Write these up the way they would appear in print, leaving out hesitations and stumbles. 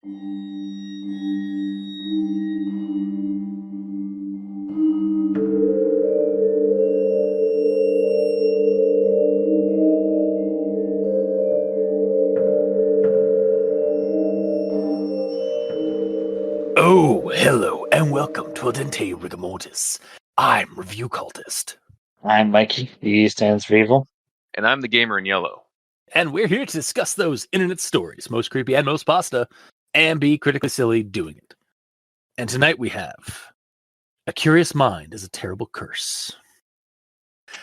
Oh, hello, and welcome to Dente Rigamortis. I'm Review Cultist. I'm Mikey. The E stands for evil. And I'm the gamer in yellow. And we're here to discuss those internet stories, most creepy and most pasta, and be critically silly doing it. And tonight we have A Curious Mind is a Terrible Curse.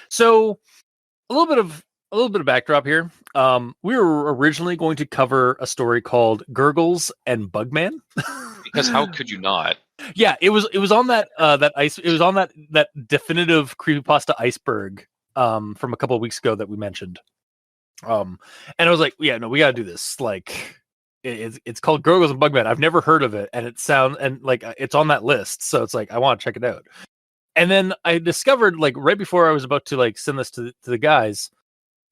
So, a little bit of backdrop here. We were originally going to cover a story called Gurgles and Bugman. Because how could you not? Yeah, it was on that that definitive creepypasta iceberg from a couple of weeks ago that we mentioned. And I was like, yeah, no, we gotta do this. Like, it's called Gurgles and Bugman. I've never heard of it, and it's on that list, so it's like I want to check it out. And then I discovered, like, right before I was about to like send this to the guys,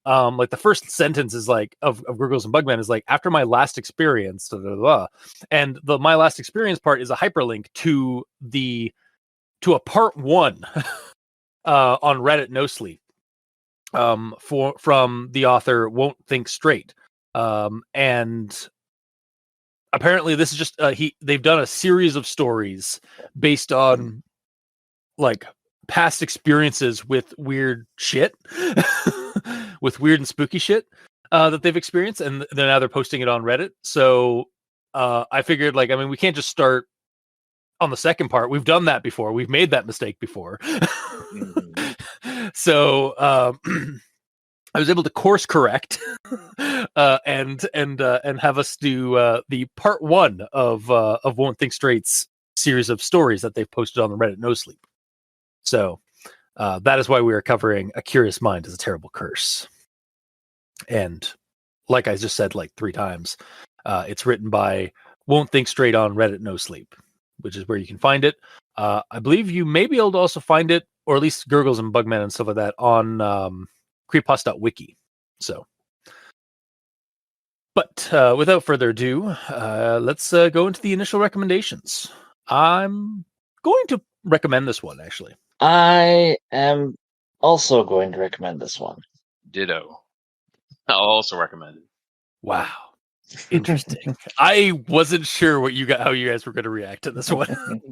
like the first sentence is like of Gurgles and Bugman is like, after my last experience, blah, blah, blah. And the my last experience part is a hyperlink to a part 1 on Reddit NoSleepi from the author WontThinkStraight. And apparently this is just they've done a series of stories based on like past experiences with weird shit. With weird and spooky shit that they've experienced, and now they're posting it on Reddit. So I figured, like, I mean, we can't just start on the second part. We've done that before. We've made that mistake before. So I was able to course correct and have us do the part 1 of WontThinkStraight's series of stories that they've posted on the Reddit NoSleepi. So that is why we are covering A Curious Mind is a Terrible Curse. And like I just said like 3 times, it's written by WontThinkStraight on Reddit NoSleepi, which is where you can find it. I believe you may be able to also find it, or at least Gurgles and Bugman and stuff like that, on creepypasta.wiki. So, but without further ado, let's go into the initial recommendations. I'm going to recommend this one, actually. I am also going to recommend this one. Ditto. I'll also recommend it. Wow. Interesting. I wasn't sure how you guys were going to react to this one.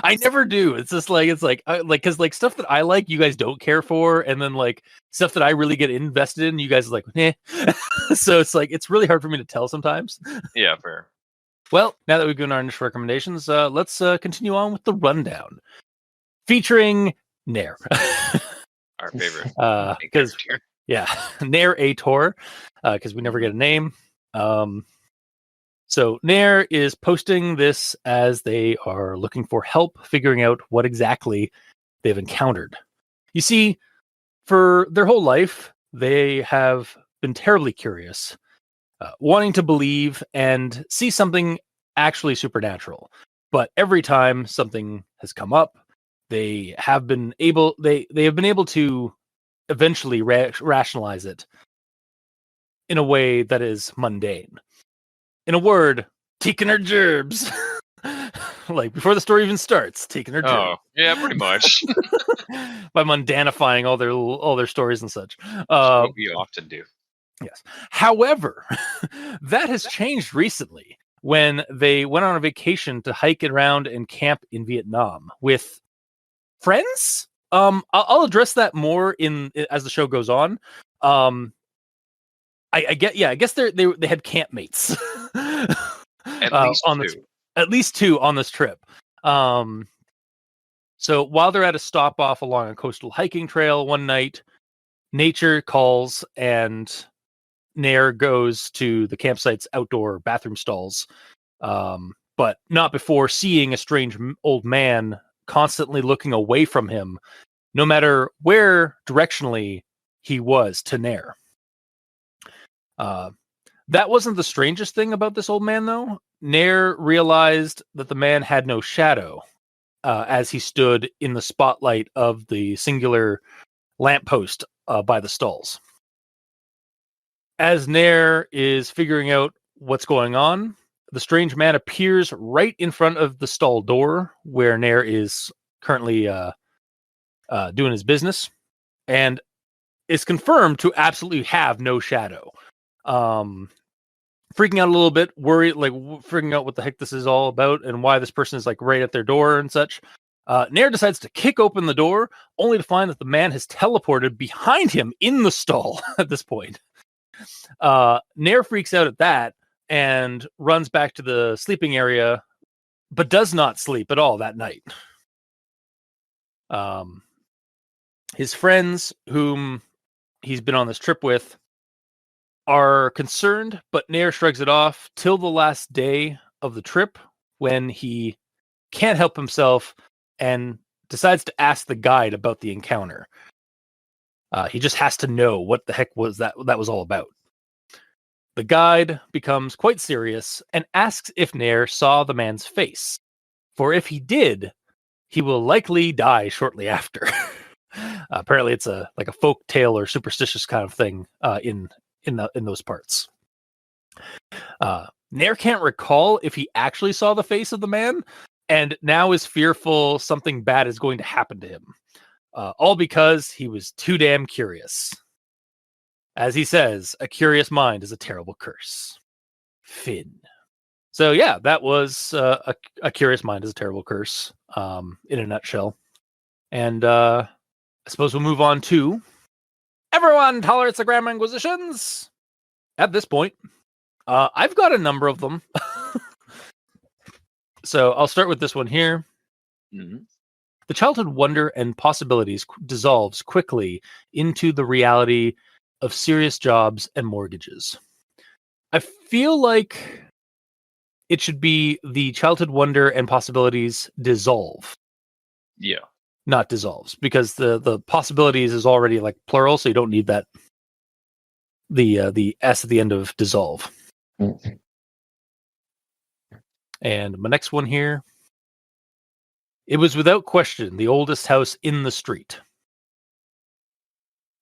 I never do. It's just like, because like stuff that I like, you guys don't care for, and then like stuff that I really get invested in, you guys are like, eh. So it's like, it's really hard for me to tell sometimes. Yeah, fair. Well, now that we've given our initial recommendations, let's continue on with the rundown. Featuring Nair. Our favorite. Because Nair-ator, because we never get a name. So Nair is posting this as they are looking for help figuring out what exactly they've encountered. You see, for their whole life, they have been terribly curious, wanting to believe and see something actually supernatural. But every time something has come up, they have been able to eventually rationalize it in a way that is mundane. In a word, taking her gerbs. Like before the story even starts, taking her gerbs. Oh, yeah, pretty much. By mundanifying all their stories and such. What we often do. Yes. However, that has changed recently when they went on a vacation to hike around and camp in Vietnam with friends. I'll address that more as the show goes on. I guess they had campmates. At least 2 on this trip. So while they're at a stop off along a coastal hiking trail one night, nature calls and Nair goes to the campsite's outdoor bathroom stalls, but not before seeing a strange old man constantly looking away from him, no matter where directionally he was to Nair. That wasn't the strangest thing about this old man, though. Nair realized that the man had no shadow as he stood in the spotlight of the singular lamppost by the stalls. As Nair is figuring out what's going on. The strange man appears right in front of the stall door where Nair is currently doing his business, and is confirmed to absolutely have no shadow. Freaking out a little bit, worried, like freaking out what the heck this is all about and why this person is like right at their door and such. Nair decides to kick open the door, only to find that the man has teleported behind him in the stall at this point. Nair freaks out at that and runs back to the sleeping area, but does not sleep at all that night. His friends, whom he's been on this trip with, are concerned, but Nair shrugs it off till the last day of the trip when he can't help himself and decides to ask the guide about the encounter. He just has to know what the heck was that was all about. The guide becomes quite serious and asks if Nair saw the man's face, for if he did, he will likely die shortly after. Apparently, it's a folk tale or superstitious kind of thing in those parts. Nair can't recall if he actually saw the face of the man, and now is fearful something bad is going to happen to him. All because he was too damn curious. As he says, a curious mind is a terrible curse. Finn. So yeah, that was a curious mind is a terrible curse, in a nutshell. And I suppose we'll move on to everyone tolerates the Grand Inquisitions. At this point, I've got a number of them. So I'll start with this one here. Mm-hmm. The childhood wonder and possibilities dissolves quickly into the reality of serious jobs and mortgages. I feel like it should be the childhood wonder and possibilities dissolve. Yeah. Not dissolves, because the possibilities is already like plural, so you don't need that the S at the end of dissolve. Mm-hmm. And my next one here. It was without question the oldest house in the street,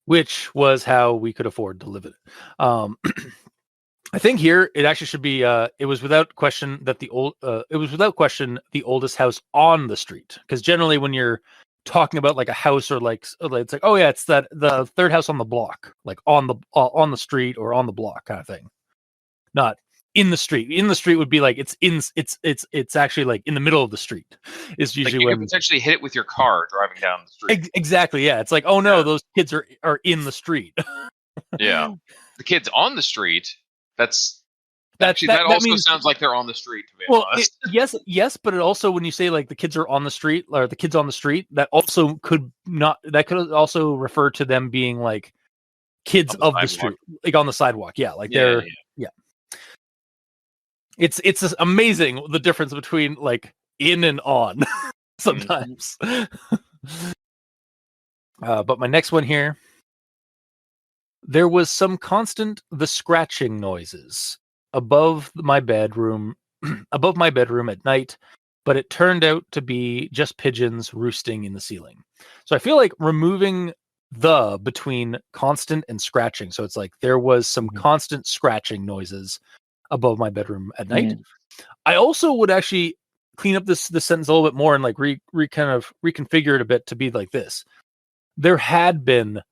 which was how we could afford to live in it. I think here it actually should be. It was without question that it was without question the oldest house on the street, because generally when you're talking about like a house or like it's like, oh yeah, it's the third house on the block, like on the street or on the block kind of thing, not in the street. In the street would be like it's actually like in the middle of the street. Is usually like you when could potentially hit it with your car driving down the street. Exactly, yeah. It's like, oh no, Yeah. those kids are in the street. Yeah, the kids on the street. That That also means, sounds like they're on the street. To be well, honest, yes, but it also, when you say like the kids are on the street or the kids on the street, that could also refer to them being like kids of the street, like on the sidewalk. Yeah, like they're. It's amazing the difference between like in and on sometimes. But my next one here. There was some constant scratching noises above my bedroom at night, but it turned out to be just pigeons roosting in the ceiling. So I feel like removing the between constant and scratching. So it's like there was some constant scratching noises above my bedroom at night. I also would actually clean up this sentence a little bit more and like kind of reconfigure it a bit to be like this. There had been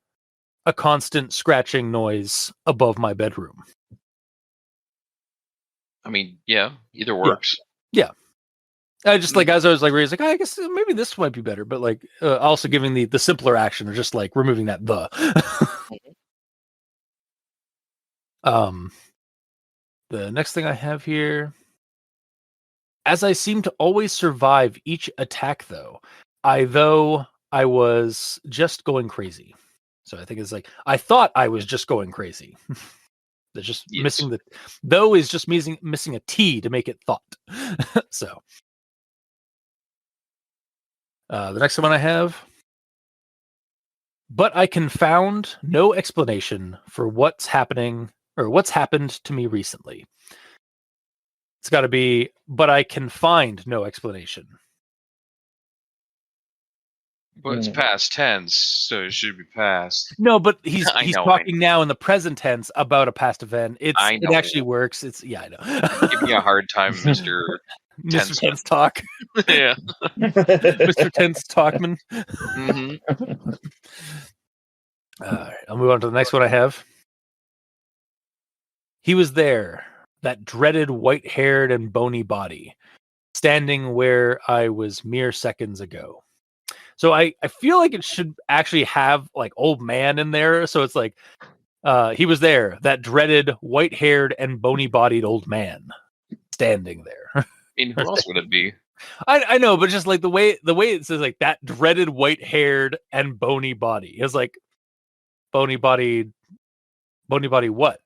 a constant scratching noise above my bedroom. I mean, yeah, either works. Yeah. I just like, as I was like, raised, like, I guess maybe this might be better, but like also giving the simpler action of just like removing that the next thing I have here, as I seem to always survive each attack though I was just going crazy. So I think it's like, I thought I was just going crazy. They're just missing is just missing a T to make it thought. So the next one I have, but I can found no explanation for what's happened to me recently. It's got to be, but I can find no explanation. But it's past tense, so it should be past. No, but he's I know. talking now in the present tense about a past event. It actually works. It's I know. Give me a hard time, Mister Mr. Tense Talk. Yeah, Mr. Tense Talkman. mm-hmm. All right, I'll move on to the next one I have. He was there, that dreaded white-haired and bony body, standing where I was mere seconds ago. So I feel like it should actually have like old man in there. So it's like he was there, that dreaded white-haired and bony-bodied old man, standing there. Who else would it be? I know, but just like the way it says like that dreaded white-haired and bony body. It's like bony body what?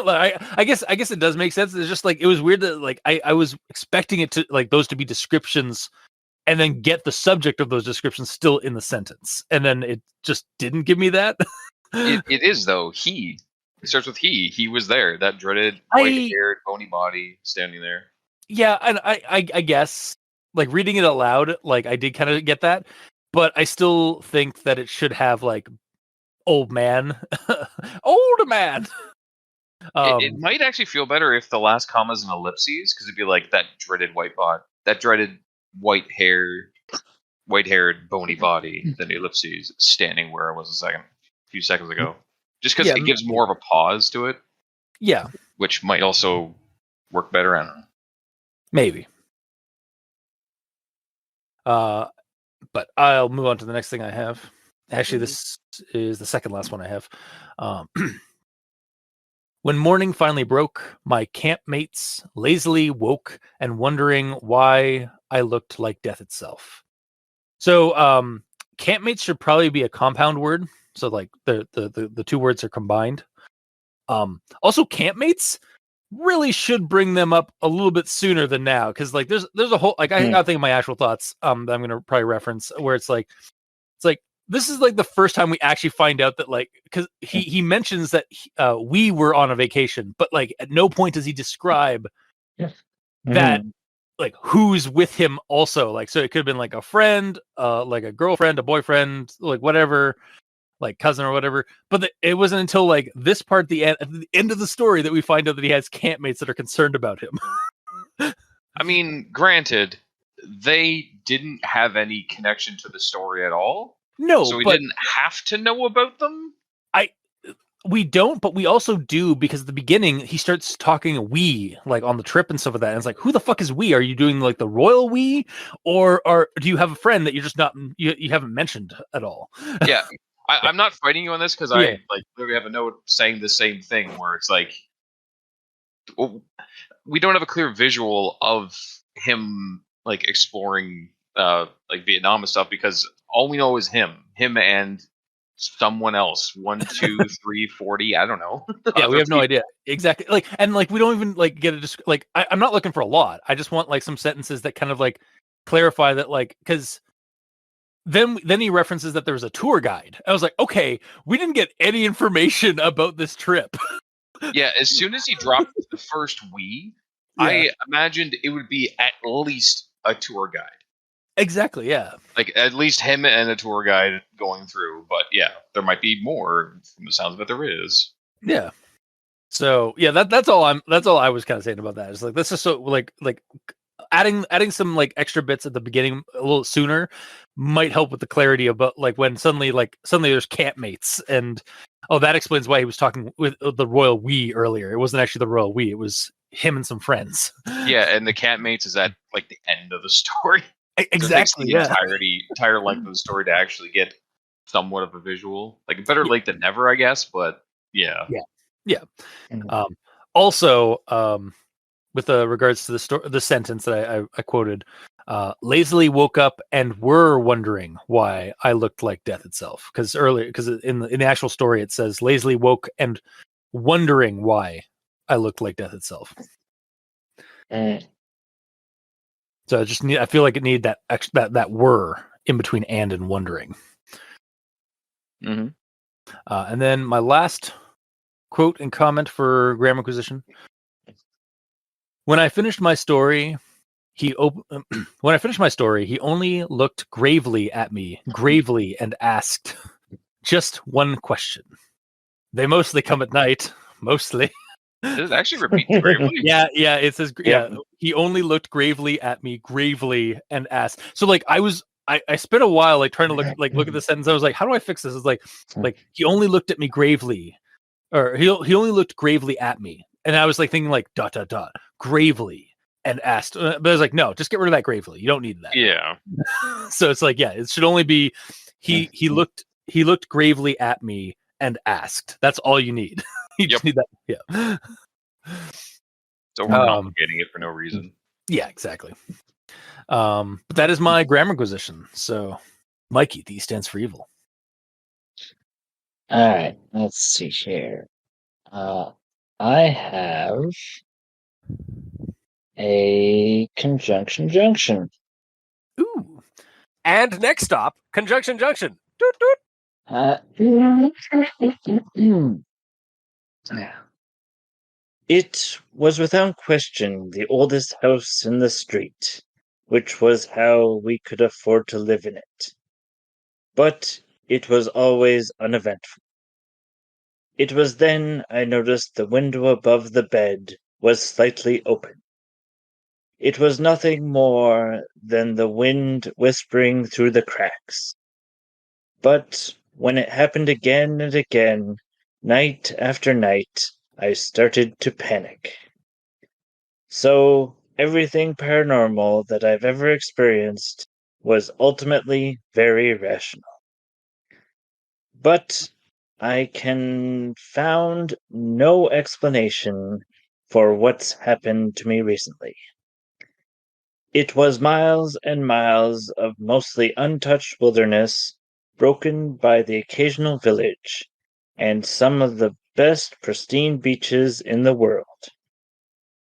Like, I guess it does make sense. It's just like it was weird that like I was expecting it to like those to be descriptions and then get the subject of those descriptions still in the sentence. And then it just didn't give me that. It is though. It starts with he. He was there. That dreaded white-haired, bony body standing there. Yeah, and I guess like reading it aloud, like I did kind of get that, but I still think that it should have like old man, old man. It might actually feel better if the last comma is an ellipses, because it'd be like that dreaded that dreaded white-haired, bony body. Then the ellipses standing where I was a few seconds ago. Just because it gives more of a pause to it. Yeah, which might also work better. I don't know. Maybe. But I'll move on to the next thing I have. Actually, this is the second last one I have. When morning finally broke, my campmates lazily woke and wondering why I looked like death itself. So, campmates should probably be a compound word. So, like the two words are combined. Also, campmates really should bring them up a little bit sooner than now, because like there's a whole like I think of my actual thoughts that I'm gonna probably reference where it's like this is like the first time we actually find out that like because he mentions that we were on a vacation, but like at no point does he describe that like who's with him also. Like so it could have been like a friend, like a girlfriend, a boyfriend, like whatever, like cousin or whatever. But it wasn't until like this part at the end of the story that we find out that he has campmates that are concerned about him. I mean, granted, they didn't have any connection to the story at all. No, so we didn't have to know about them. We don't, but we also do, because at the beginning he starts talking we like on the trip and stuff like that. And it's like, who the fuck is we? Are you doing like the royal we, or do you have a friend that you're just not you haven't mentioned at all? Yeah, I'm not fighting you on this because I like literally have a note saying the same thing where it's like we don't have a clear visual of him like exploring like Vietnam and stuff, because all we know is him and someone else. 1, 2, 3, 40. I don't know. Yeah, we have no idea exactly. Like, and like we don't even like get a like. I'm not looking for a lot. I just want like some sentences that kind of like clarify that, like, because then he references that there was a tour guide. I was like, okay, we didn't get any information about this trip. Yeah, as soon as he dropped the first we, I imagined it would be at least a tour guide. Exactly, yeah. Like at least him and a tour guide going through, but yeah, there might be more. From the sounds of it, there is. Yeah. So yeah, that's all I was kind of saying about that. It's like this is so like adding some like extra bits at the beginning a little sooner might help with the clarity about like when suddenly there's campmates, and that explains why he was talking with the royal we earlier. It wasn't actually the royal we; it was him and some friends. Yeah, and the campmates is at like the end of the story. Exactly. So the entire length of the story to actually get somewhat of a visual. Like better late than never, I guess. But yeah. Also, with regards to the sentence that I quoted, lazily woke up and were wondering why I looked like death itself. Because in the actual story it says lazily woke and wondering why I looked like death itself. So I feel like it needed that were in between and wondering. Mm-hmm. And then my last quote and comment for grammar acquisition. When I finished my story, when I finished my story, he only looked gravely at me, and asked just one question. They mostly come at night, mostly. Does it actually repeat the gravely? Yeah, it says, he only looked gravely at me, and asked. So like I spent a while like trying to look at the sentence. I was like, how do I fix this? It's like he only looked at me gravely, or he only looked gravely at me. And I was like thinking like ... gravely and asked. But I was like, no, just get rid of that gravely. You don't need that. Yeah. So it's like, it should only be he looked gravely at me and asked. That's all you need. You just need that. Yeah. So we're complicating it for no reason. Yeah, exactly. But that is my Grammarquisition. So, Mikey, the E stands for evil. All right, let's see here. I have a conjunction junction. Ooh. And next stop, conjunction junction. Doot, doot. It was without question the oldest house in the street, which was how we could afford to live in it. But it was always uneventful. It was then I noticed the window above the bed was slightly open. It was nothing more than the wind whispering through the cracks. But when it happened again and again, night after night, I started to panic. So everything paranormal that I've ever experienced was ultimately very rational. But I found no explanation for what's happened to me recently. It was miles and miles of mostly untouched wilderness, broken by the occasional village, and some of the best pristine beaches in the world.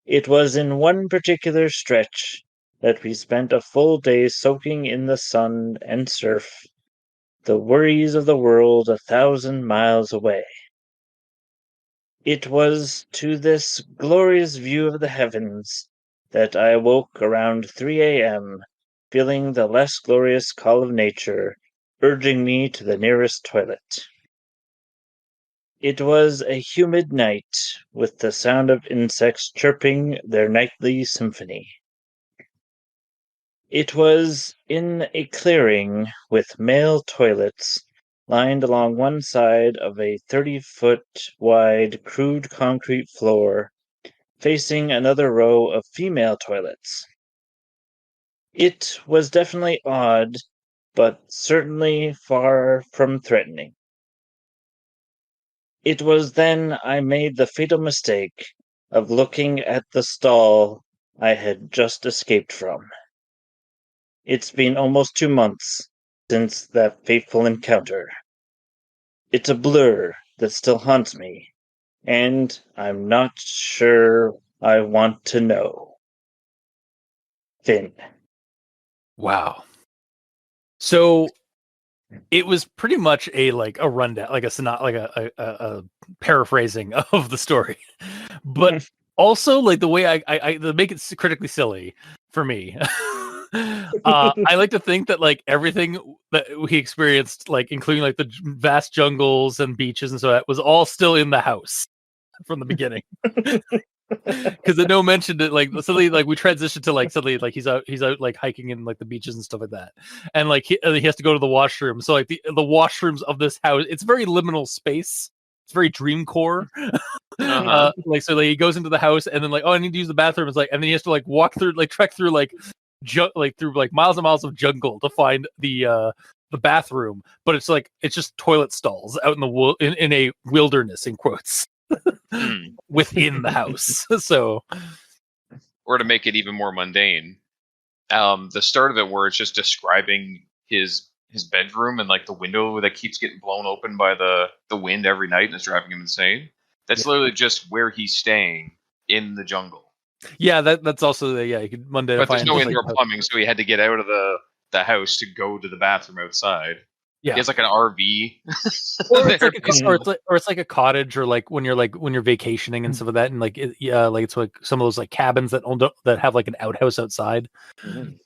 It was in one particular stretch that we spent a full day soaking in the sun and surf, the worries of the world 1,000 miles away. It was to this glorious view of the heavens that I awoke around 3 a.m., feeling the less glorious call of nature urging me to the nearest toilet. It was a humid night, with the sound of insects chirping their nightly symphony. It was in a clearing with male toilets lined along one side of a 30-foot wide crude concrete floor, facing another row of female toilets. It was definitely odd, but certainly far from threatening. It was then I made the fatal mistake of looking at the stall I had just escaped from. It's been almost 2 months since that fateful encounter. It's a blur that still haunts me, and I'm not sure I want to know. Finn. Wow. So it was pretty much a rundown, a paraphrasing of the story, but also like the way I make it critically silly for me. I like to think that like everything that he experienced, like including like the vast jungles and beaches and so that was all still in the house from the beginning. Because no mentioned it, like suddenly like we transitioned to like suddenly like he's out like hiking in like the beaches and stuff like that, and like he has to go to the washroom. So like the washrooms of this house, it's very liminal space. It's very dreamcore. Like so like he goes into the house and then like, oh, I need to use the bathroom. It's like, and then he has to like walk through like trek through like through like miles and miles of jungle to find the bathroom, but it's like it's just toilet stalls out in the in a wilderness in quotes. Within the house. So, or to make it even more mundane, the start of it where it's just describing his bedroom and like the window that keeps getting blown open by the wind every night and it's driving him insane. That's literally just where he's staying in the jungle. Yeah, that's also you could mundane. But there's no indoor plumbing, so he had to get out of the house to go to the bathroom outside. Yeah. He has like an RV. Or it's like a cottage, or like when you're vacationing and stuff like that, and like it's like some of those like cabins that have like an outhouse outside. And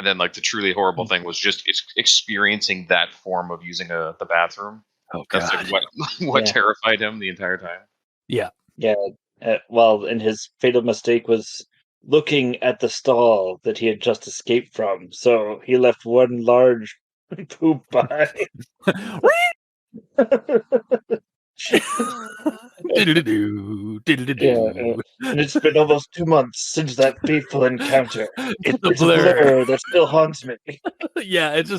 then like the truly horrible thing was just experiencing that form of using the bathroom. Oh god, that's like what terrified him the entire time. Yeah. Well, and his fatal mistake was looking at the stall that he had just escaped from. So he left one large poop behind. And it's been almost 2 months since that fateful encounter. It's a It's a blur that still haunts me. Yeah, it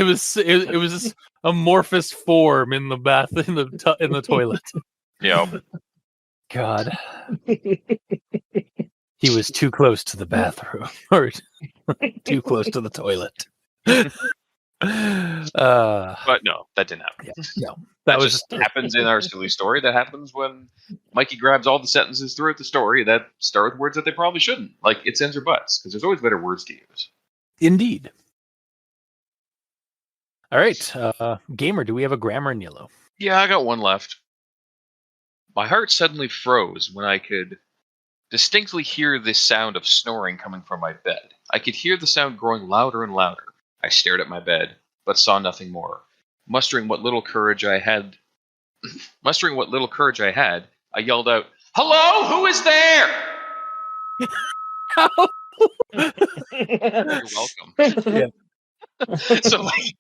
was this amorphous form in the bath in the toilet. Yeah. God. He was too close to the bathroom, or too close to the toilet. But no, that didn't happen. Yeah, no, that was just happens in our silly story. That happens when Mikey grabs all the sentences throughout the story that start with words that they probably shouldn't, like its, ends, or buts, because there's always better words to use. Indeed. All right, Gamer, do we have a grammar in yellow? Yeah, I got one left. My heart suddenly froze when I could distinctly hear this sound of snoring coming from my bed. I could hear the sound growing louder and louder. I stared at my bed, but saw nothing more. Mustering what little courage I had, I yelled out, "Hello, who is there?" You're welcome. Yeah. So like,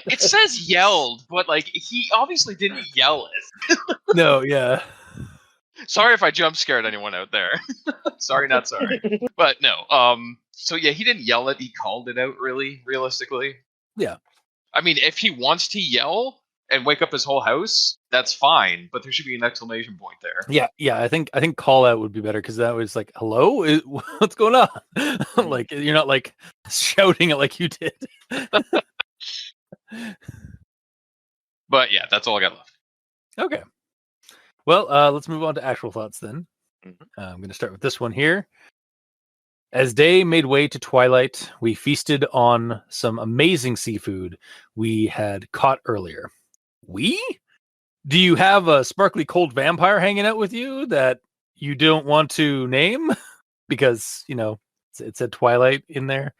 it says yelled, but like he obviously didn't yell it. No, yeah. Sorry if I jump scared anyone out there. Sorry, not sorry. But no. So yeah, he didn't yell it. He called it out. Really, realistically. Yeah. I mean, if he wants to yell and wake up his whole house, that's fine. But there should be an exclamation point there. Yeah. I think call out would be better, because that was like, "Hello, what's going on?" Like, you're not like shouting it like you did. But yeah, that's all I got left. Okay. Well, let's move on to actual thoughts then. I'm going to start with this one here. As day made way to twilight, we feasted on some amazing seafood we had caught earlier. We? Do you have a sparkly cold vampire hanging out with you that you don't want to name? Because, it said Twilight in there.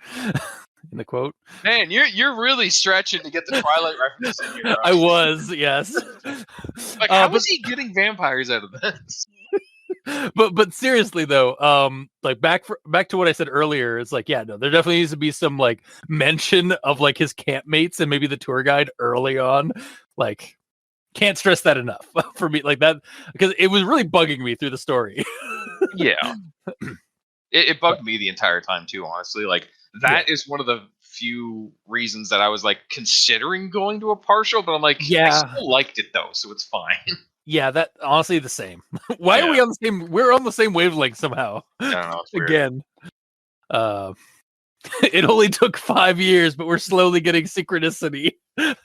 In the quote. Man, you're really stretching to get the Twilight reference in here. I was, yes. Like, how is he getting vampires out of this? But seriously though, like back to what I said earlier, it's like, yeah, no, there definitely needs to be some like mention of like his campmates and maybe the tour guide early on. Like, can't stress that enough for me, like that, because it was really bugging me through the story. Yeah. It bugged me the entire time too, honestly. Like, that is one of the few reasons that I was like considering going to a partial, but I'm like, I still liked it though, so it's fine. Yeah, that honestly the same. Why are we on the same? We're on the same wavelength somehow. I don't know. It's weird. Again, it only took 5 years, but we're slowly getting synchronicity. Might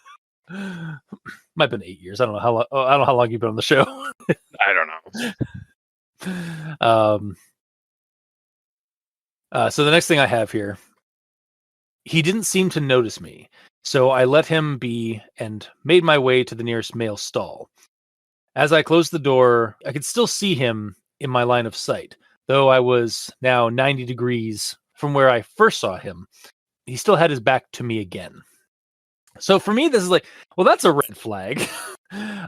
have been 8 years. I don't know how long. I don't know how long you've been on the show. I don't know. So the next thing I have here, he didn't seem to notice me, so I let him be and made my way to the nearest male stall. As I closed the door, I could still see him in my line of sight, though I was now 90 degrees from where I first saw him. He still had his back to me again. So for me, this is like, well, that's a red flag.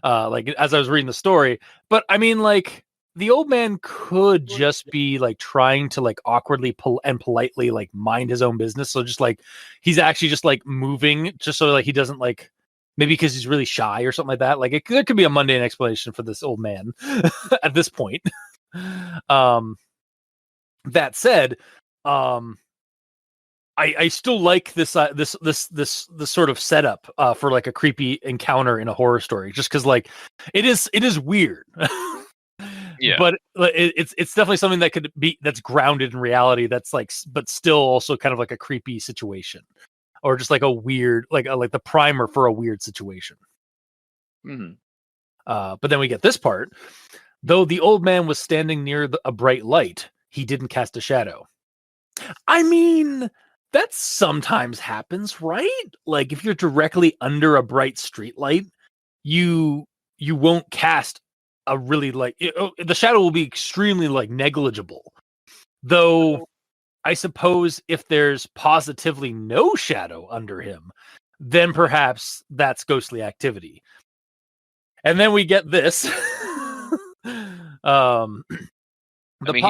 Like, as I was reading the story, but I mean, like, the old man could just be like trying to like awkwardly and politely like mind his own business. So just like, he's actually just like moving just so like he doesn't like, maybe because he's really shy or something like that. Like, there could be a mundane explanation for this old man at this point. That said, I still like this sort of setup for like a creepy encounter in a horror story, just because like it is weird. Yeah, but it's definitely something that could be, that's grounded in reality. That's like, but still also kind of like a creepy situation, or just like a weird, like the primer for a weird situation. But then we get this part. Though the old man was standing near a bright light, he didn't cast a shadow. I mean, that sometimes happens, right? Like if you're directly under a bright street light, you won't cast a really the shadow will be extremely like negligible. Though I suppose if there's positively no shadow under him, then perhaps that's ghostly activity. And then we get this. I mean,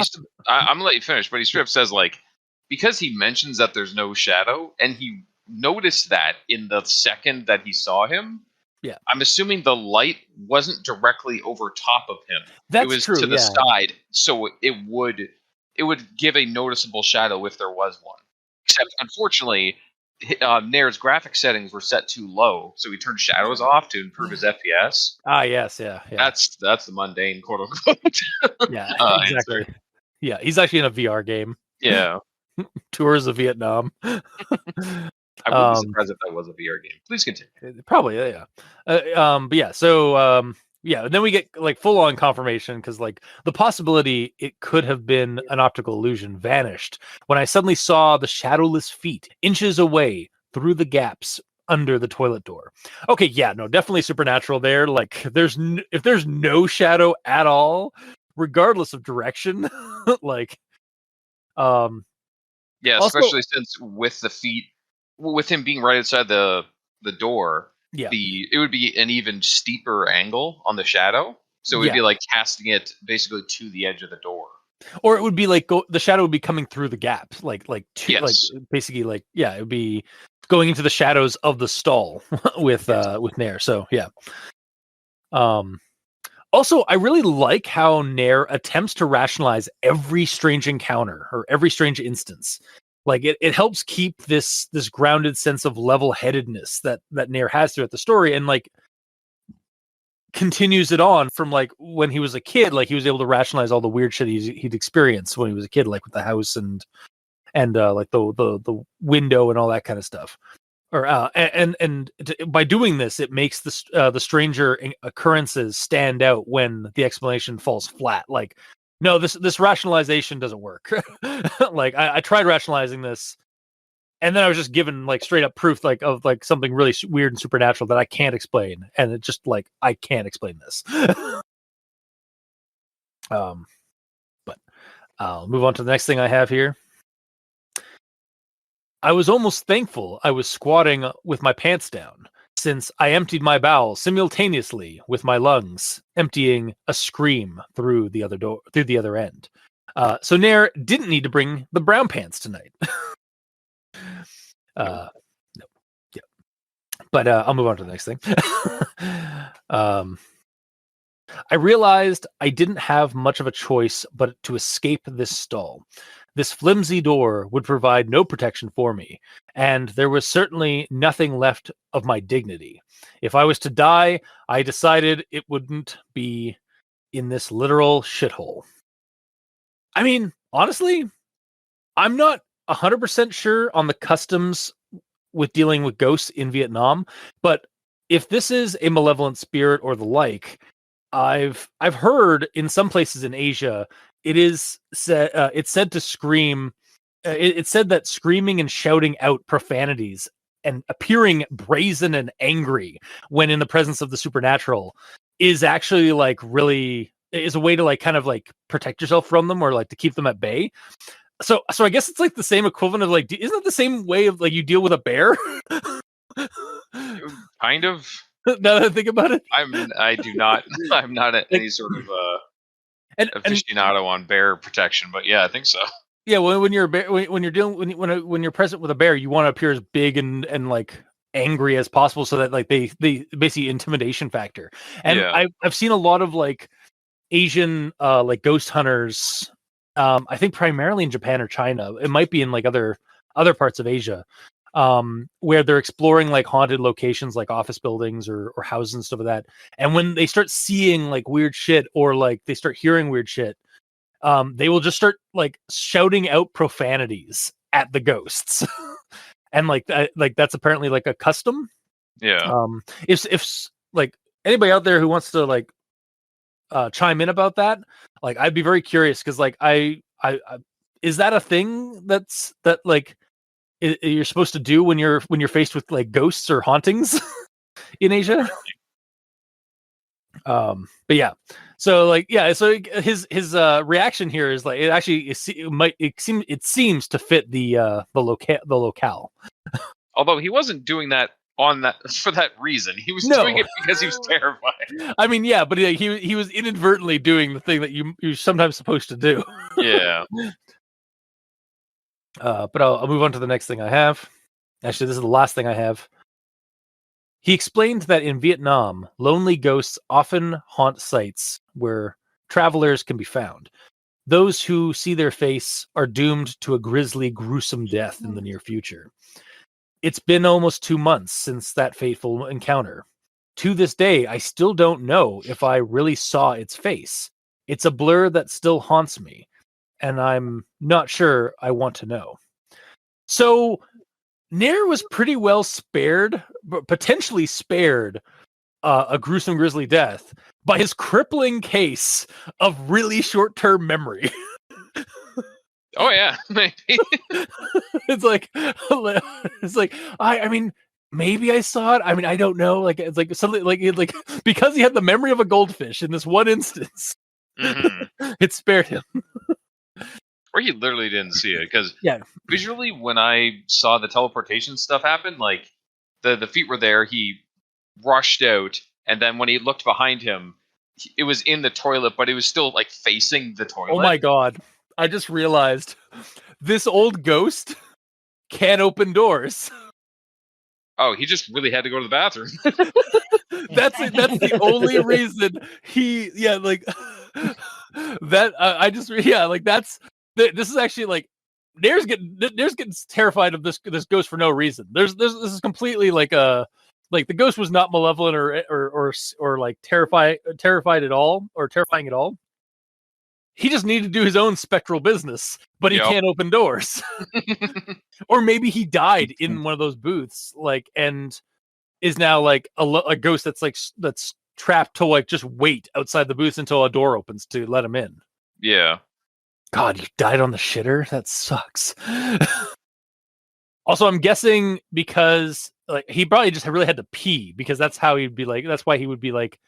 I'm gonna let you finish, but he straight up says like, because he mentions that there's no shadow, and he noticed that in the second that he saw him. Yeah, I'm assuming the light wasn't directly over top of him. That's it was true, to the side, so it would give a noticeable shadow if there was one. Except, unfortunately, Nair's graphic settings were set too low, so he turned shadows off to improve his FPS. Ah, yes, yeah. That's the mundane, quote unquote. Yeah, exactly. Answer. Yeah, he's actually in a VR game. Yeah. Tours of Vietnam. I would be surprised if that was a VR game. Please continue. Probably, yeah. But yeah, so yeah, and then we get like full on confirmation because like the possibility it could have been an optical illusion vanished when I suddenly saw the shadowless feet inches away through the gaps under the toilet door. Okay, yeah, no, definitely supernatural there. Like if there's no shadow at all, regardless of direction, like yeah, also, especially since with the feet, with him being right outside the door, yeah, it would be an even steeper angle on the shadow, so it would be like casting it basically to the edge of the door. Or it would be like the shadow would be coming through the gap, like yes. like basically like it would be going into the shadows of the stall with Nair. So yeah. Also, I really like how Nair attempts to rationalize every strange encounter or every strange instance. Like it helps keep this grounded sense of level-headedness that Nair has throughout the story, and like continues it on from like when he was a kid. Like he was able to rationalize all the weird shit he'd experienced when he was a kid, like with the house and like the window and all that kind of stuff. Or by doing this, it makes the stranger occurrences stand out when the explanation falls flat. Like, no, this rationalization doesn't work. Like I tried rationalizing this, and then I was just given like straight up proof like of like something really weird and supernatural that I can't explain, and it just like I can't explain this. But I'll move on to the next thing I have here. I was almost thankful I was squatting with my pants down, since I emptied my bowels simultaneously with my lungs, emptying a scream through the other end. So Nair didn't need to bring the brown pants tonight. No. Yeah. But I'll move on to the next thing. I realized I didn't have much of a choice but to escape this stall. This flimsy door would provide no protection for me, and there was certainly nothing left of my dignity. If I was to die, I decided it wouldn't be in this literal shithole. I mean, honestly, I'm not 100% sure on the customs with dealing with ghosts in Vietnam, but if this is a malevolent spirit or the like, I've heard in some places in Asia it's said to scream. It's said that screaming and shouting out profanities and appearing brazen and angry when in the presence of the supernatural is actually like really is a way to like kind of like protect yourself from them or like to keep them at bay. So I guess it's like the same equivalent of like, isn't it the same way of like you deal with a bear? Kind of. Now that I think about it, I do not. I'm not any sort of aficionado on bear protection, but yeah, I think so. Yeah, when you're a bear, when you're dealing when you're present with a bear, you want to appear as big and like angry as possible, so that like they basically intimidation factor. And yeah. I've seen a lot of like Asian like ghost hunters. I think primarily in Japan or China. It might be in like other parts of Asia. Where they're exploring like haunted locations like office buildings or houses and stuff like that. And when they start seeing like weird shit or like they start hearing weird shit, they will just start like shouting out profanities at the ghosts. And like that's apparently like a custom. Yeah. If like anybody out there who wants to like chime in about that, like I'd be very curious because like I is that a thing that like you're supposed to do when you're faced with like ghosts or hauntings in Asia. But yeah, so like so his reaction here is like it seems to fit the locale. Although he wasn't doing that for that reason. He was doing it because he was terrified. I mean, yeah, but he was inadvertently doing the thing that you're sometimes supposed to do. Yeah. But I'll move on to the next thing I have. Actually, this is the last thing I have. He explained that in Vietnam, lonely ghosts often haunt sites where travelers can be found. Those who see their face are doomed to a grisly, gruesome death in the near future. It's been almost 2 months since that fateful encounter. To this day, I still don't know if I really saw its face. It's a blur that still haunts me, and I'm not sure I want to know. So Nair was pretty well spared, potentially spared a gruesome, grisly death by his crippling case of really short-term memory. Oh yeah, maybe. It's like I mean, maybe I saw it. I mean, I don't know. Like it's like something like because he had the memory of a goldfish in this one instance, it spared him. Or he literally didn't see it, because visually, when I saw the teleportation stuff happen, like the feet were there, he rushed out, and then when he looked behind him, it was in the toilet, but it was still like facing the toilet. Oh my god! I just realized this old ghost can't open doors. Oh, he just really had to go to the bathroom. That's it. That's the only reason he. Yeah, like that. I just like that's. This is actually like Nair's getting terrified of this ghost for no reason. This is completely like the ghost was not malevolent or like terrified at all or terrifying at all. He just needed to do his own spectral business, but he can't open doors. Or maybe he died in one of those booths, like, and is now like a ghost that's trapped to like just wait outside the booth until a door opens to let him in. Yeah. God, you died on the shitter? That sucks. Also, I'm guessing because like he probably just really had to pee, because that's how he'd be like. That's why he would be like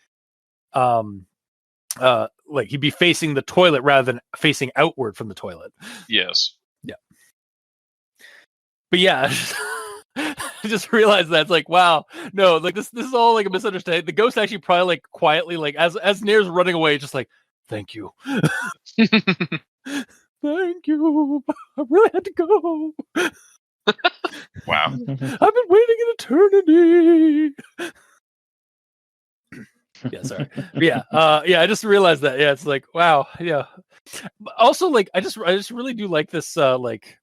he'd be facing the toilet rather than facing outward from the toilet. Yes. Yeah. But yeah, I just realized that it's like, wow, no, like this is all like a misunderstanding. The ghost actually probably like quietly, like as Nair's running away, just like, thank you. Thank you. I really had to go. Wow. I've been waiting an eternity. Yeah, sorry. But yeah, I just realized that. Yeah, it's like, wow, yeah. But also, like, I just really do like this like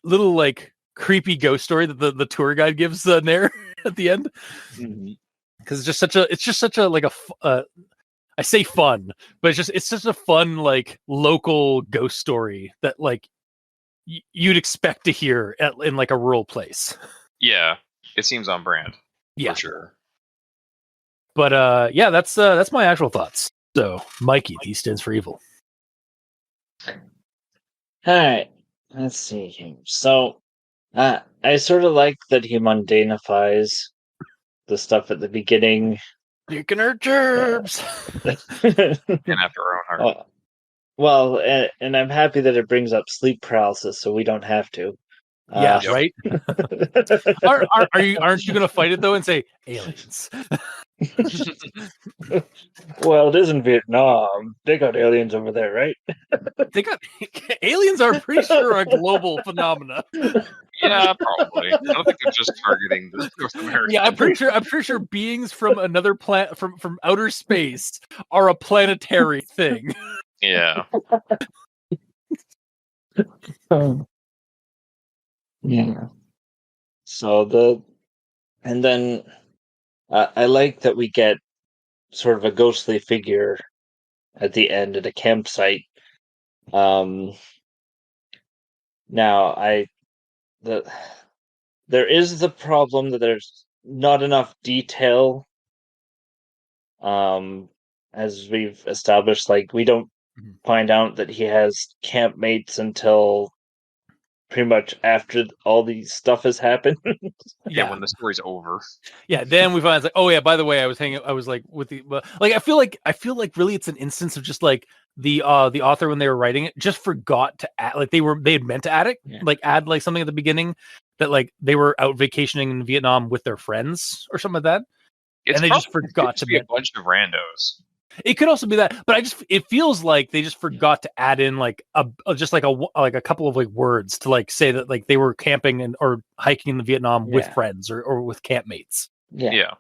little like creepy ghost story that the tour guide gives Nair at the end. Because it's just such a like I say fun, but it's just a fun like local ghost story that like you'd expect to hear in like a rural place. Yeah, it seems on brand. Yeah, for sure. But yeah, that's my actual thoughts. So Mikey, he stands for evil. All right, let's see here. So I sort of like that he mundanifies the stuff at the beginning. Picking our gerbs. And after our own heart. Well, and I'm happy that it brings up sleep paralysis, so we don't have to. Yeah, right. Aren't you going to fight it though and say aliens? Well, it is in Vietnam. They got aliens over there, right? They got aliens are pretty sure a global phenomena. Yeah, probably. I don't think they're just targeting the North America. Yeah, I'm pretty sure beings from another planet from outer space are a planetary thing. Yeah. Yeah. So and then I like that we get sort of a ghostly figure at the end at a campsite. Now there is the problem that there's not enough detail. As we've established, like we don't find out that he has campmates until pretty much after all the stuff has happened. Yeah, when the story's over. Yeah, then we find it's like, oh yeah, by the way, I was like with the like I feel like really it's an instance of just like the author when they were writing it just forgot to add, like they had meant to add it, like add like something at the beginning that like they were out vacationing in Vietnam with their friends or something like that. It's and they just forgot to be a bunch of randos. It could also be that, but it feels like they just forgot to add in like a couple of like words to like say that like they were camping or hiking in Vietnam with friends or with campmates. Yeah,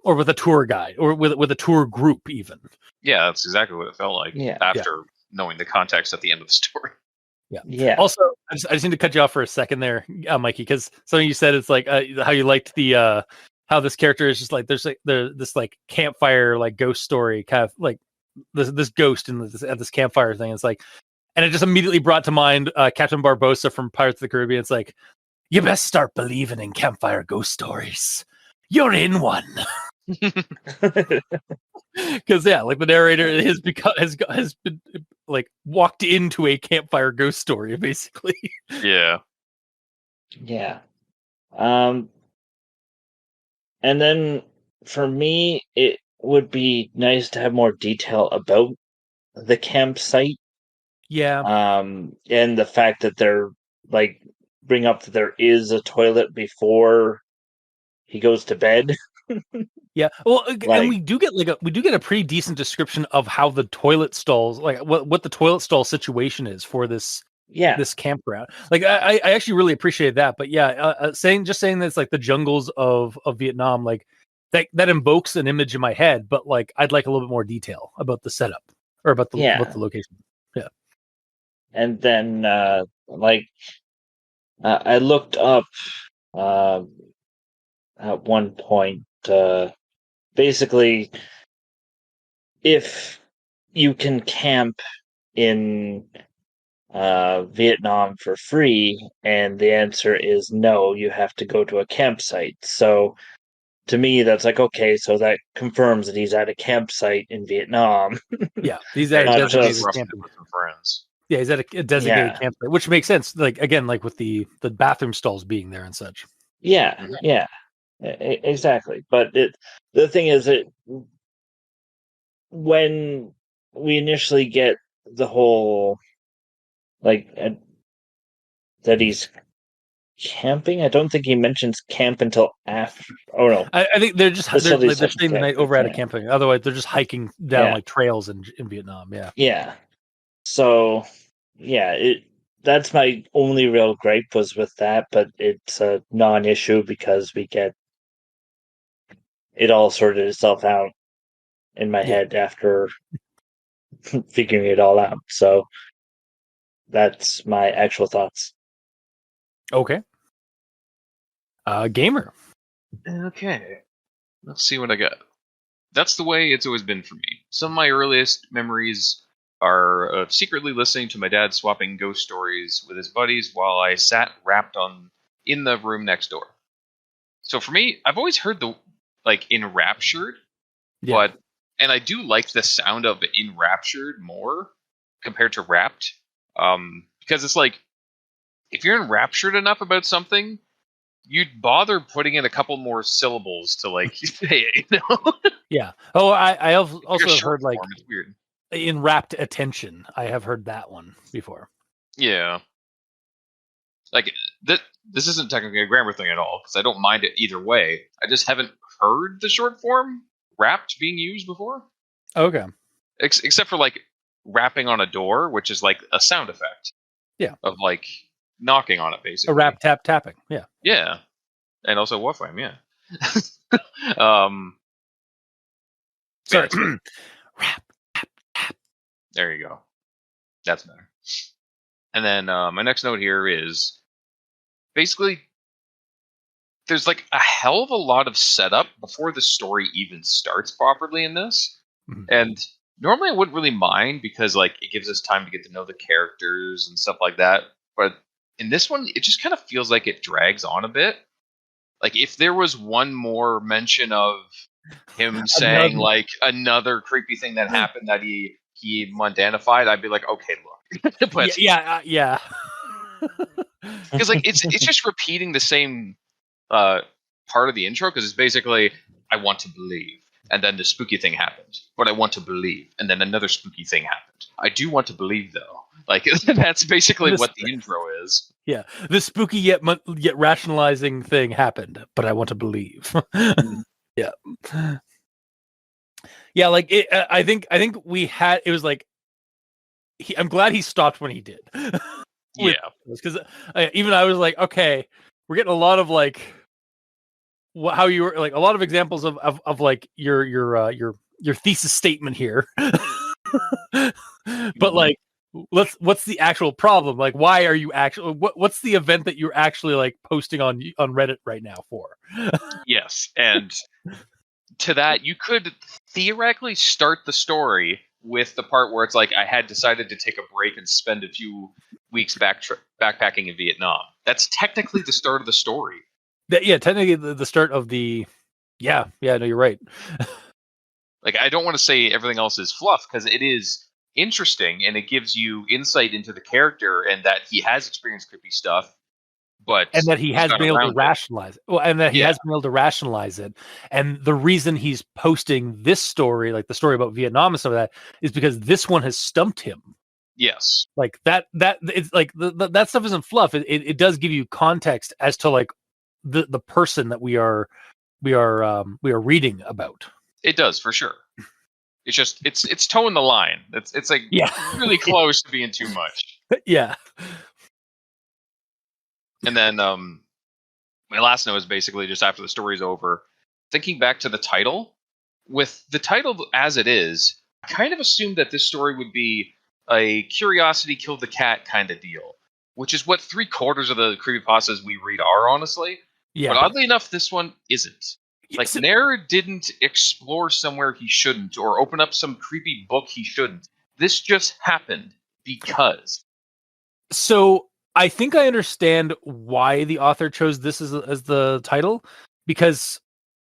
or with a tour guide or with a tour group even. Yeah, that's exactly what it felt like. After knowing the context at the end of the story. Yeah. Also, I just need to cut you off for a second there, Mikey, because something you said is like how you liked the how this character is just like there's this like campfire like ghost story kind of like this ghost in this campfire thing. It's like, and it just immediately brought to mind Captain Barbossa from Pirates of the Caribbean. It's like, you best start believing in campfire ghost stories. You're in one. Because like the narrator has been like walked into a campfire ghost story basically. Yeah. And then for me, it would be nice to have more detail about the campsite. Yeah. And the fact that they're like bring up that there is a toilet before he goes to bed. Yeah. Well, and we do get a pretty decent description of how the toilet stalls, like what the toilet stall situation is for this campground. Like I actually really appreciate that. But saying that it's like the jungles of Vietnam, like that invokes an image in my head. But like I'd like a little bit more detail about the setup or about the location. Yeah. And then I looked up at one point, basically, if you can camp in Vietnam for free, and the answer is no, you have to go to a campsite. So to me, that's like, okay, so that confirms that he's at a campsite in Vietnam. Yeah, he's at a designated campsite with some friends. Yeah, he's at a designated campsite, which makes sense. Like again, like with the bathroom stalls being there and such. Yeah, exactly. But the thing is that when we initially get the whole like that he's camping, I don't think he mentions camp until after. Oh no, I think they're just they're staying the night over at a camping. Otherwise, they're just hiking down like trails in Vietnam. Yeah. So that's my only real gripe was with that, but it's a non-issue because we get it all sorted itself out in my head after figuring it all out. So that's my actual thoughts. Okay. Gamer. Okay. Let's see what I got. That's the way it's always been for me. Some of my earliest memories are of secretly listening to my dad swapping ghost stories with his buddies while I sat wrapped in the room next door. So for me, I've always heard the enraptured, and I do like the sound of enraptured more compared to wrapped, because it's like if you're enraptured enough about something, you'd bother putting in a couple more syllables to like say it, you know? Yeah. Oh, I have also heard like it's weird. Enwrapped attention. I have heard that one before. Yeah. Like this isn't technically a grammar thing at all because I don't mind it either way. I just haven't heard the short form wrapped being used before. Okay. Except for like rapping on a door, which is like a sound effect. Yeah. Of like knocking on it, basically. A rap tapping. Yeah. Yeah. And also Warframe, yeah. Sorry. Yeah, Rap, tap, tap. There you go. That's better. And then my next note here is basically there's like a hell of a lot of setup before the story even starts properly in this. Mm-hmm. And normally I wouldn't really mind because like it gives us time to get to know the characters and stuff like that. But in this one, it just kind of feels like it drags on a bit. Like if there was one more mention of him saying like another creepy thing that happened that he mundanified, I'd be like, okay, look. But yeah. Because like it's just repeating the same part of the intro, because it's basically, I want to believe, and then the spooky thing happened, but I want to believe, and then another spooky thing happened. I do want to believe, though. Like that's basically what the intro is. Yeah, the spooky yet rationalizing thing happened, but I want to believe. Yeah, yeah. Like I think we had. It was like I'm glad he stopped when he did. Yeah, because even I was like, okay, we're getting a lot of like how you were like a lot of examples of like your thesis statement here. But like, what's the actual problem? Like, why are you actually what's the event that you're actually like posting on Reddit right now for? Yes, and to that, you could theoretically start the story with the part where it's like, I had decided to take a break and spend a few weeks backpacking in Vietnam. That's technically the start of the story. Technically the start of the. Yeah, no, you're right. Like, I don't want to say everything else is fluff, because it is interesting and it gives you insight into the character and that he has experienced creepy stuff, but and that he has been able to rationalize it. Well, and that he has been able to rationalize it. And the reason he's posting this story, like the story about Vietnam and stuff like that, is because this one has stumped him. Yes, like that it's like that stuff isn't fluff. It does give you context as to like the person that we are reading about. It does, for sure. It's just it's towing the line. It's like really close to being too much. Yeah. And then my last note is basically just after the story's over, thinking back to the title. With the title as it is, I kind of assumed that this story would be a curiosity killed the cat kind of deal, which is what 3/4 of the creepypastas we read are, honestly. Yeah. But oddly enough, this one isn't. Like, Nair didn't explore somewhere he shouldn't, or open up some creepy book he shouldn't. This just happened because. So I think I understand why the author chose this as the title, because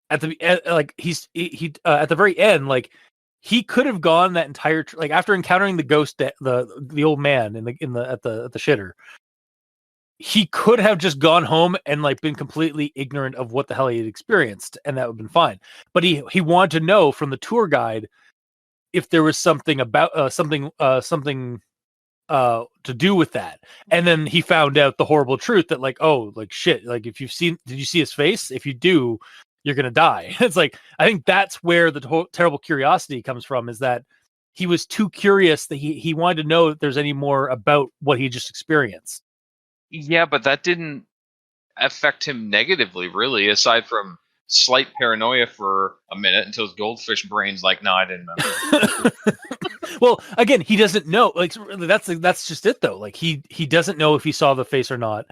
at the like he at the very end, like he could have gone that entire like after encountering the ghost, the old man at the shitter. He could have just gone home and like been completely ignorant of what the hell he had experienced, and that would have been fine. But he wanted to know from the tour guide if there was something about something to do with that. And then he found out the horrible truth that like, oh, like shit, like did you see his face? If you do, you're gonna die. It's like, I think that's where the terrible curiosity comes from, is that he was too curious that he wanted to know if there's any more about what he just experienced. Yeah, but that didn't affect him negatively, really, aside from slight paranoia for a minute until his goldfish brain's like, no, I didn't remember. Well, again, he doesn't know. Like that's just it, though. Like he doesn't know if he saw the face or not,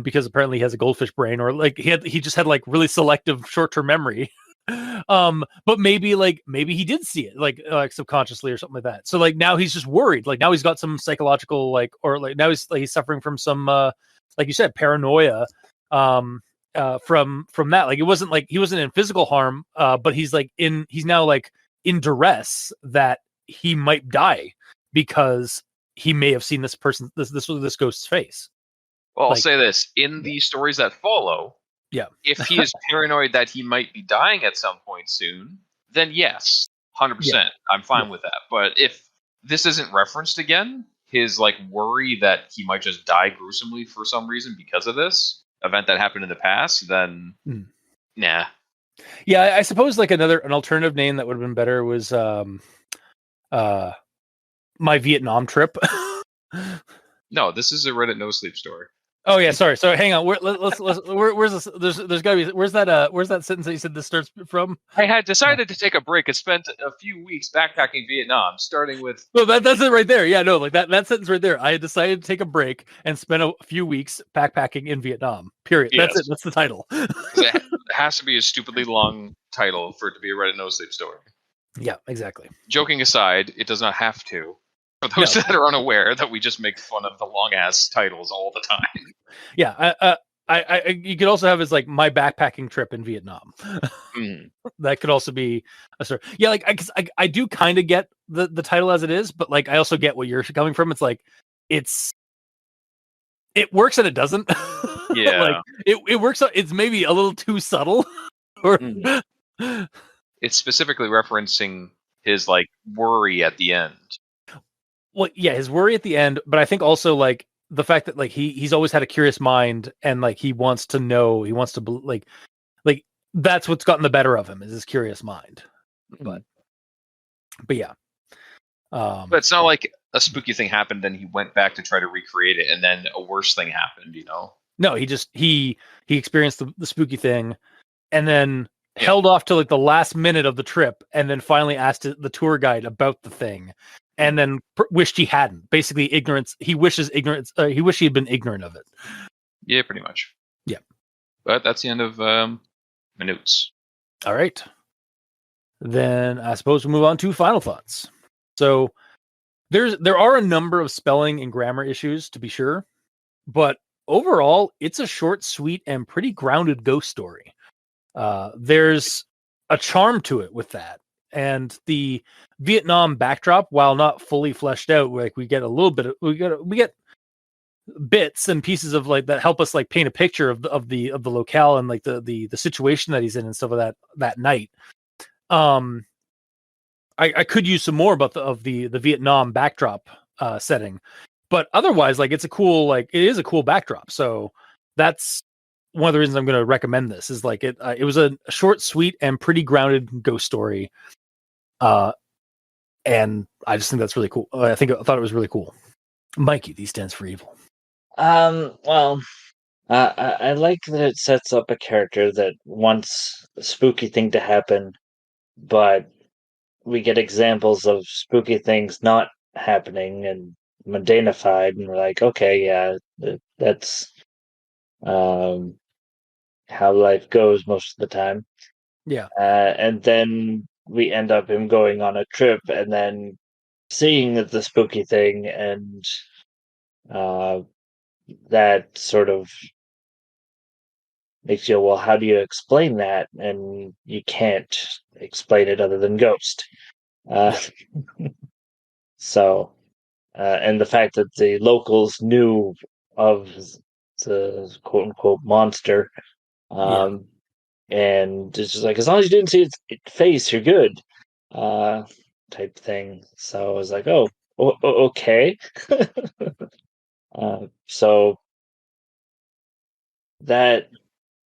because apparently he has a goldfish brain, or like he just had like really selective short-term memory. But maybe he did see it, like subconsciously or something like that. So like now he's just worried. Like now he's got some psychological or like now he's suffering from some like you said, paranoia. From that, like it wasn't like he wasn't in physical harm, but he's now like in duress that he might die because he may have seen this ghost's face. Well, I'll say this, in the stories that follow, if he is paranoid that he might be dying at some point soon, then yes, 100%, I'm fine with that. But if this isn't referenced again, his like worry that he might just die gruesomely for some reason because of this event that happened in the past, then nah. Yeah, I suppose like an alternative name that would have been better was my Vietnam trip. No, this is a Reddit NoSleep story. Oh yeah, sorry. So hang on. Where's this? There's gotta be. Where's that sentence that you said this starts from? I had decided to take a break and spent a few weeks backpacking Vietnam, starting with. Well, that's it right there. Yeah, no, like that sentence right there. I had decided to take a break and spent a few weeks backpacking in Vietnam. Period. Yes. That's it. That's the title. It has to be a stupidly long title for it to be a Reddit NoSleep story. Yeah, exactly. Joking aside, it does not have to. For those that are unaware, that we just make fun of the long ass titles all the time. Yeah, I you could also have as like my backpacking trip in Vietnam. That could also be a story. Yeah, like I do kind of get the title as it is, but like I also get what you're coming from. It's like it's it works and it doesn't. Yeah. Like it works. It's maybe a little too subtle. Or it's specifically referencing his like worry at the end. well, yeah, his worry at the end, but I think also like the fact that like he's always had a curious mind and like he wants to know, he wants to like that's what's gotten the better of him is his curious mind. But yeah. But it's not like a spooky thing happened, then he went back to try to recreate it, and then a worse thing happened, you know? No, he experienced the spooky thing, and then held off to like the last minute of the trip, and then finally asked the tour guide about the thing, and then wished he hadn't. Basically, ignorance. He wishes ignorance. He wished he had been ignorant of it. Yeah, pretty much. Yeah. But that's the end of my notes. All right. Then I suppose we'll move on to final thoughts. So there are a number of spelling and grammar issues, to be sure, but overall, it's a short, sweet, and pretty grounded ghost story. There's a charm to it with that, and the Vietnam backdrop, while not fully fleshed out, like we get a little bit of, we get bits and pieces of like that help us like paint a picture of the locale and like the situation that he's in and stuff like that night. I could use some more about the Vietnam backdrop setting, but otherwise, like it is a cool backdrop. So that's one of the reasons I'm going to recommend this. Is like it was a short, sweet, and pretty grounded ghost story, and I just think that's really cool. I thought it was really cool. Mikey, D stands for evil. Well, I like that it sets up a character that wants a spooky thing to happen, but we get examples of spooky things not happening and mundanified, and we're like, okay, yeah, that's how life goes most of the time. Yeah. And then we end up him going on a trip and then seeing the spooky thing, and that sort of makes you, well, how do you explain that? And you can't explain it other than ghost. So, and the fact that the locals knew of the quote unquote monster, and it's just like, as long as you didn't see its face, you're good, type thing. So I was like, oh, okay. So that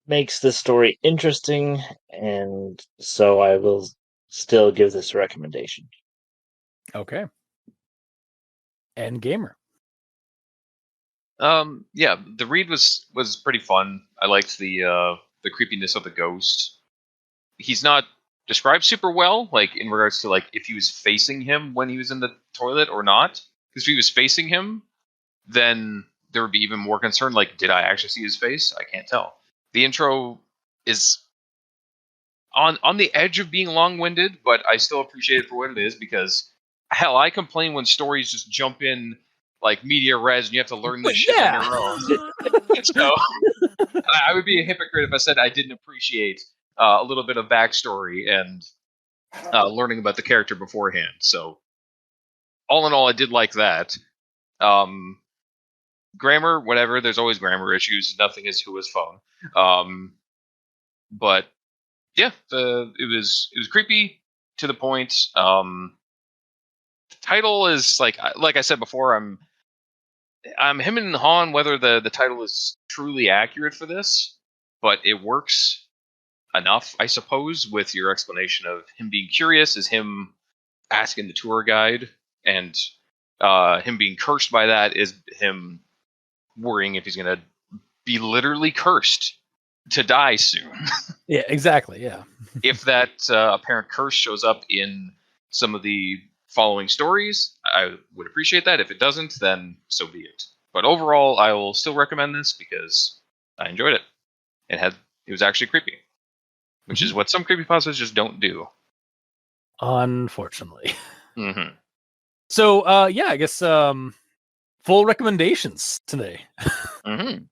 makes the story interesting, and so I will still give this a recommendation. Okay. And Gamer. Yeah, the read was pretty fun. I liked the creepiness of the ghost. He's not described super well, like in regards to like if he was facing him when he was in the toilet or not. Because if he was facing him, then there would be even more concern. Like, did I actually see his face? I can't tell. The intro is on the edge of being long-winded, but I still appreciate it for what it is, because hell, I complain when stories just jump in like media res and you have to learn this shit on your own. So I would be a hypocrite if I said I didn't appreciate a little bit of backstory and learning about the character beforehand. So all in all, I did like that. Grammar, whatever. There's always grammar issues. Nothing is who is phone. But yeah, it was creepy to the point. The title is like I said before, I'm him and Han whether the title is truly accurate for this, but it works enough, I suppose, with your explanation of him being curious is him asking the tour guide, and him being cursed by that is him worrying if he's going to be literally cursed to die soon. Yeah, exactly. Yeah. If that apparent curse shows up in some of the following stories, I would appreciate that. If it doesn't, then so be it. But overall, I will still recommend this because I enjoyed it. It was actually creepy, which is what some creepypastas just don't do. Unfortunately. Mm-hmm. So, yeah, I guess full recommendations today. Mm-hmm.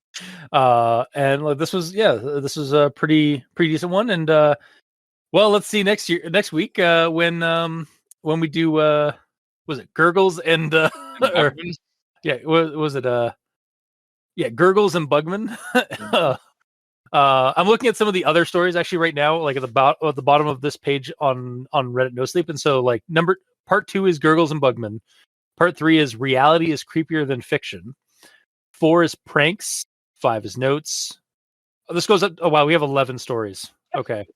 And this was a pretty decent one. And well, let's see next week when we do was it Gurgles and or, yeah, was it Yeah, Gurgles and Bugman. I'm looking at some of the other stories actually right now, like at the bottom of this page on Reddit NoSleep. And so like part 2 is Gurgles and Bugman. Part 3 is reality is creepier than fiction. 4 is pranks. 5 is notes. Oh, this goes up. Oh wow, we have 11 stories. Okay.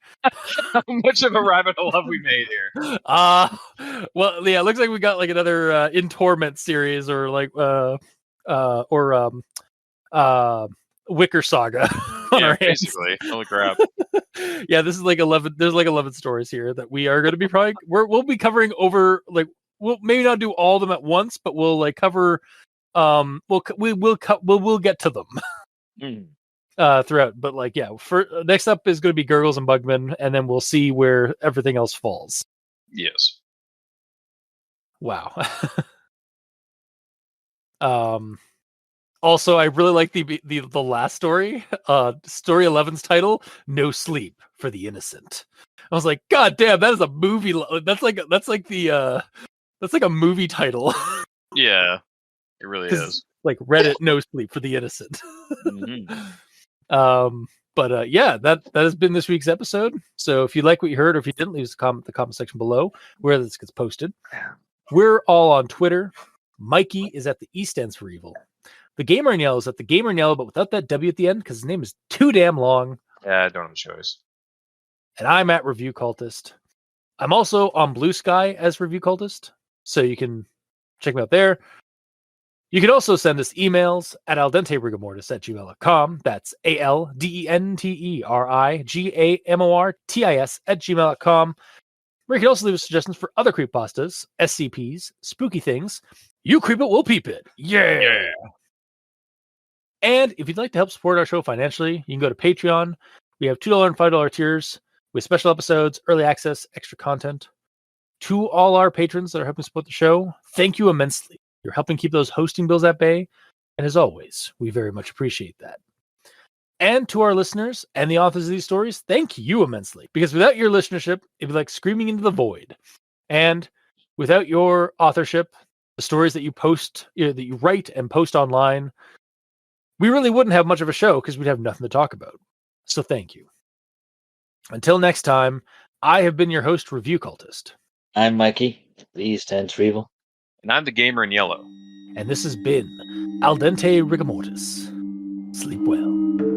How much of a rabbit hole have we made here? Well, yeah, it looks like we got like another In Torment series or like Wicker Saga on our hands. Basically. Holy crap. Yeah, this is like 11. There's like 11 stories here that we are going to be we'll be covering over, like, we'll maybe not do all of them at once, but we'll like cover we'll get to them throughout. But like, yeah, for next up is going to be Gurgles and Bugman, and then we'll see where everything else falls. Yes. Wow. Also, I really like the last story. Story 11's title, "No Sleep for the Innocent." I was like, God damn, that is a movie. That's like a movie title. Yeah, it really is. Like Reddit, "No Sleep for the Innocent." But yeah, that has been this week's episode. So if you like what you heard, or if you didn't, leave us a comment in the comment section below where this gets posted. We're all on Twitter. Mikey is at the E stands for evil. The Gamer in Yellow is at the Gamer in Yellow, but without that W at the end because his name is too damn long. Yeah, I don't have a choice. And I'm at Review Cultist. I'm also on Blue Sky as Review Cultist, so you can check me out there. You can also send us emails at aldenterigamortis@gmail.com. That's ALDENTERIGAMORTIS@gmail.com. Where you can also leave us suggestions for other creepypastas, SCPs, spooky things. You creep it, we'll peep it. Yeah. And if you'd like to help support our show financially, you can go to Patreon. We have $2 and $5 tiers with special episodes, early access, extra content. To all our patrons that are helping support the show, thank you immensely. You're helping keep those hosting bills at bay. And as always, we very much appreciate that. And to our listeners and the authors of these stories, thank you immensely. Because without your listenership, it'd be like screaming into the void. And without your authorship, the stories that you post, that you write and post online, we really wouldn't have much of a show because we'd have nothing to talk about. So thank you. Until next time, I have been your host, Review Cultist. I'm Mikey. The E stands for evil. And I'm the Gamer in Yellow. And this has been Al Dente Rigamortis. Sleep well.